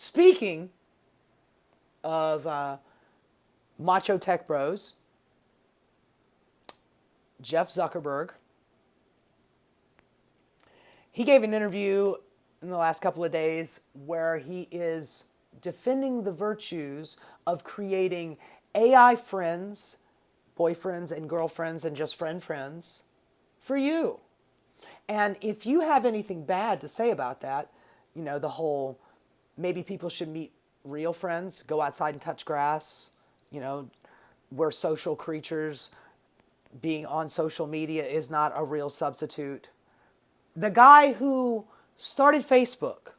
Speaking of macho tech bros, Jeff Zuckerberg, he gave an interview in the last couple of days where he is defending the virtues of creating AI friends, boyfriends and girlfriends and just friends for you. And if you have anything bad to say about that, you know, the whole maybe people should meet real friends, go outside and touch grass, you know, we're social creatures, being on social media is not a real substitute. The guy who started Facebook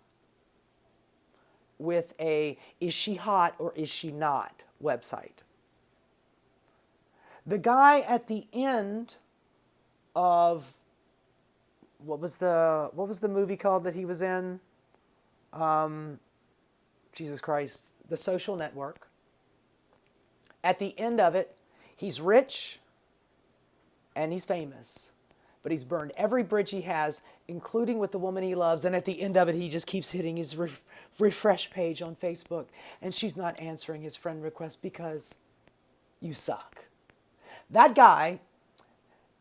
with a "is she hot or is she not" website. The guy at the end of what was the movie called that he was in? Jesus Christ, The Social Network. At the end of it, he's rich and he's famous, but he's burned every bridge he has, including with the woman he loves. And at the end of it, he just keeps hitting his refresh page on Facebook, and she's not answering his friend request because you suck. That guy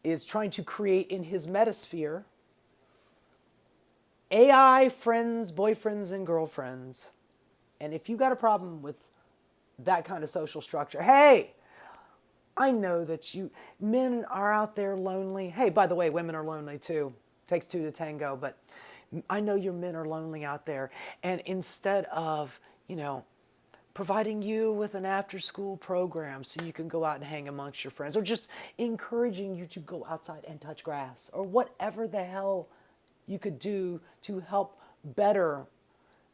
is trying to create in his metasphere AI friends, boyfriends, and girlfriends. And if you got a problem with that kind of social structure, hey, I know that men are out there lonely. Hey, by the way, women are lonely too. Takes two to tango, but I know your men are lonely out there. And instead of, providing you with an after-school program so you can go out and hang amongst your friends, or just encouraging you to go outside and touch grass, or whatever the hell you could do to help better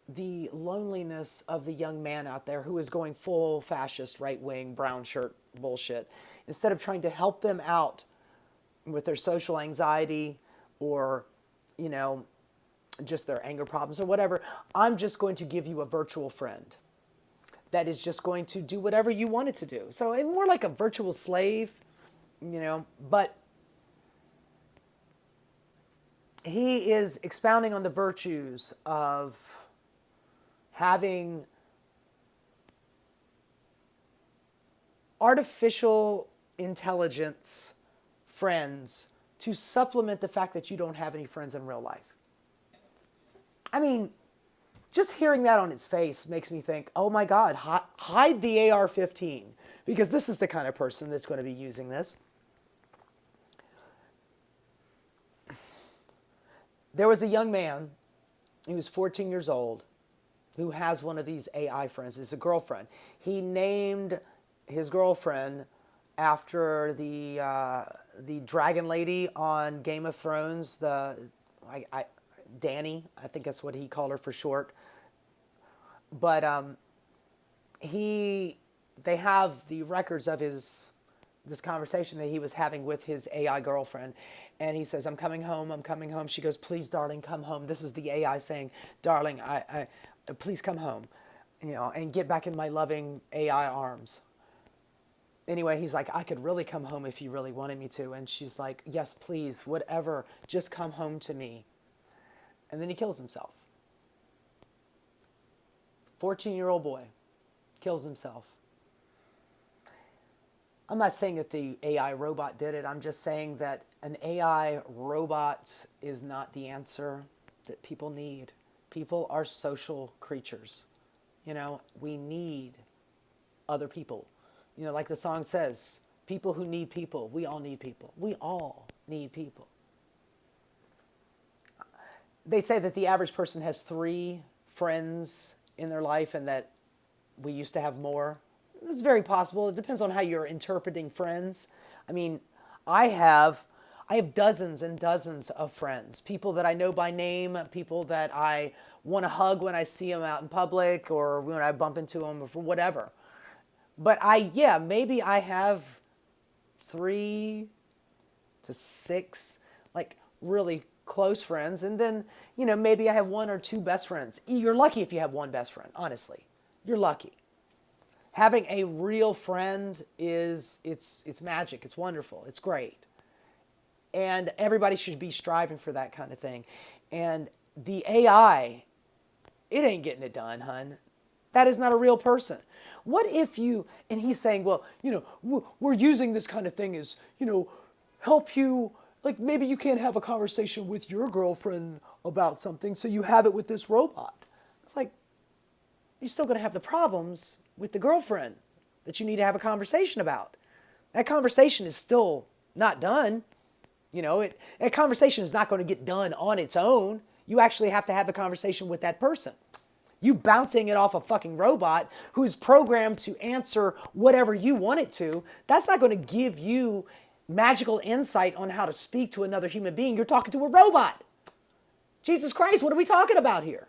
the loneliness of the young man out there who is going full fascist, right-wing, brown shirt bullshit. Instead of trying to help them out with their social anxiety or, just their anger problems or whatever, I'm just going to give you a virtual friend that is just going to do whatever you want it to do. So it's more like a virtual slave, but he is expounding on the virtues of having artificial intelligence friends to supplement the fact that you don't have any friends in real life. I mean, just hearing that on its face makes me think, oh my God, hide the AR-15, because this is the kind of person that's going to be using this. There was a young man, he was 14 years old, who has one of these AI friends. It's a girlfriend. He named his girlfriend after the dragon lady on Game of Thrones, Dany, I think that's what he called her for short. But they have the records of this conversation that he was having with his AI girlfriend. And he says, I'm coming home, I'm coming home. She goes, please, darling, come home. This is the AI saying, darling, I please come home, and get back in my loving AI arms. Anyway, he's like, I could really come home if you really wanted me to. And she's like, yes, please, whatever, just come home to me. And then he kills himself. 14-year-old boy kills himself. I'm not saying that the AI robot did it. I'm just saying that an AI robot is not the answer that people need. People are social creatures. We need other people. Like the song says, people who need people. We all need people. We all need people. They say that the average person has 3 friends in their life and that we used to have more. It's very possible. It depends on how you're interpreting friends. I mean, I have dozens and dozens of friends, people that I know by name, people that I want to hug when I see them out in public or when I bump into them or whatever. But maybe I have 3 to 6, like really close friends. And then, maybe I have 1 or 2 best friends. You're lucky if you have 1 best friend, honestly. You're lucky. Having a real friend it's magic. It's wonderful. It's great. And everybody should be striving for that kind of thing. And the AI It ain't getting it done, hun. That is not a real person. What if you, and he's saying, well, we're using this kind of thing as, help you, like maybe you can't have a conversation with your girlfriend about something, so you have it with this robot. It's like, you're still going to have the problems with the girlfriend that you need to have a conversation about. That conversation is still not done. That conversation is not going to get done on its own. You actually have to have the conversation with that person. You bouncing it off a fucking robot who's programmed to answer whatever you want it to, that's not going to give you magical insight on how to speak to another human being. You're talking to a robot. Jesus Christ, what are we talking about here?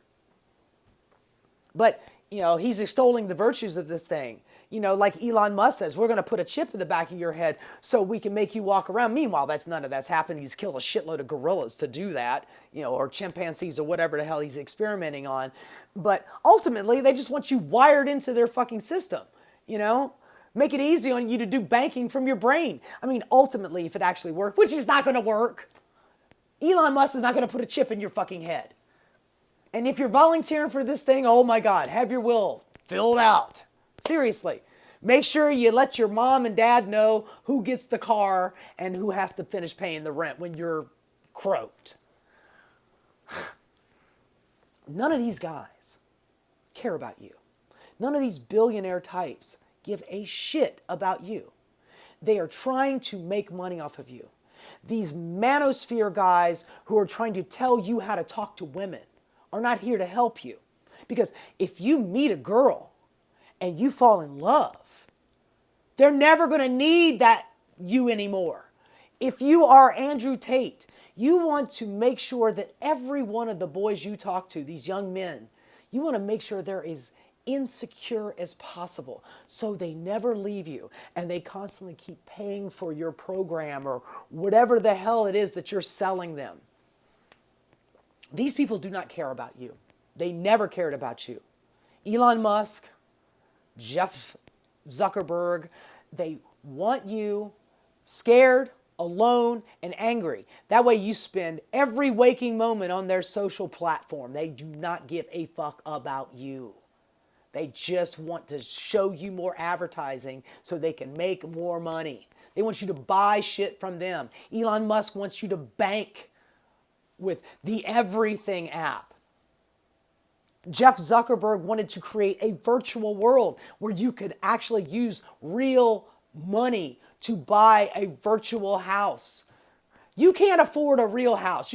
But, he's extolling the virtues of this thing. Like Elon Musk says, we're going to put a chip in the back of your head so we can make you walk around. Meanwhile, none of that's happened. He's killed a shitload of gorillas to do that, or chimpanzees or whatever the hell he's experimenting on. But ultimately, they just want you wired into their fucking system, Make it easy on you to do banking from your brain. I mean, ultimately, if it actually worked, which is not going to work, Elon Musk is not going to put a chip in your fucking head. And if you're volunteering for this thing, oh my God, have your will filled out. Seriously. Make sure you let your mom and dad know who gets the car and who has to finish paying the rent when you're croaked. None of these guys care about you. None of these billionaire types give a shit about you. They are trying to make money off of you. These manosphere guys who are trying to tell you how to talk to women are not here to help you. Because if you meet a girl and you fall in love, they're never going to need you anymore. If you are Andrew Tate, you want to make sure that every one of the boys you talk to, these young men, you want to make sure they're as insecure as possible so they never leave you and they constantly keep paying for your program or whatever the hell it is that you're selling them. These people do not care about you. They never cared about you. Elon Musk, Jeff Zuckerberg, they want you scared, alone, and angry. That way you spend every waking moment on their social platform. They do not give a fuck about you. They just want to show you more advertising so they can make more money. They want you to buy shit from them. Elon Musk wants you to bank with the Everything app. Jeff Zuckerberg wanted to create a virtual world where you could actually use real money to buy a virtual house. You can't afford a real house.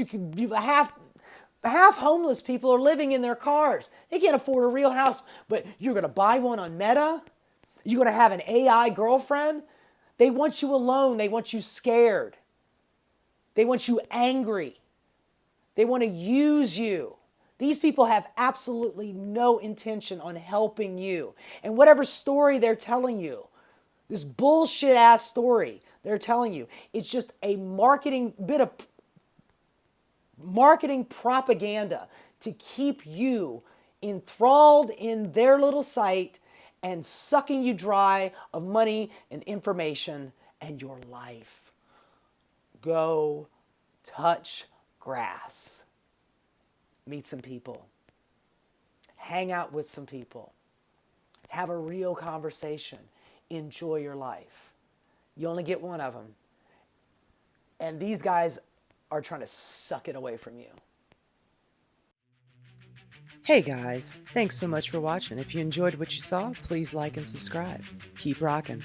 Half homeless people are living in their cars. They can't afford a real house, but you're going to buy one on Meta? You're going to have an AI girlfriend? They want you alone. They want you scared. They want you angry. They want to use you. These people have absolutely no intention on helping you. And whatever story they're telling you, this bullshit ass story they're telling you, it's just a marketing propaganda to keep you enthralled in their little site and sucking you dry of money and information and your life. Go touch grass. Meet some people. Hang out with some people. Have a real conversation. Enjoy your life. You only get one of them. And these guys are trying to suck it away from you. Hey guys, thanks so much for watching. If you enjoyed what you saw, please like and subscribe. Keep rocking.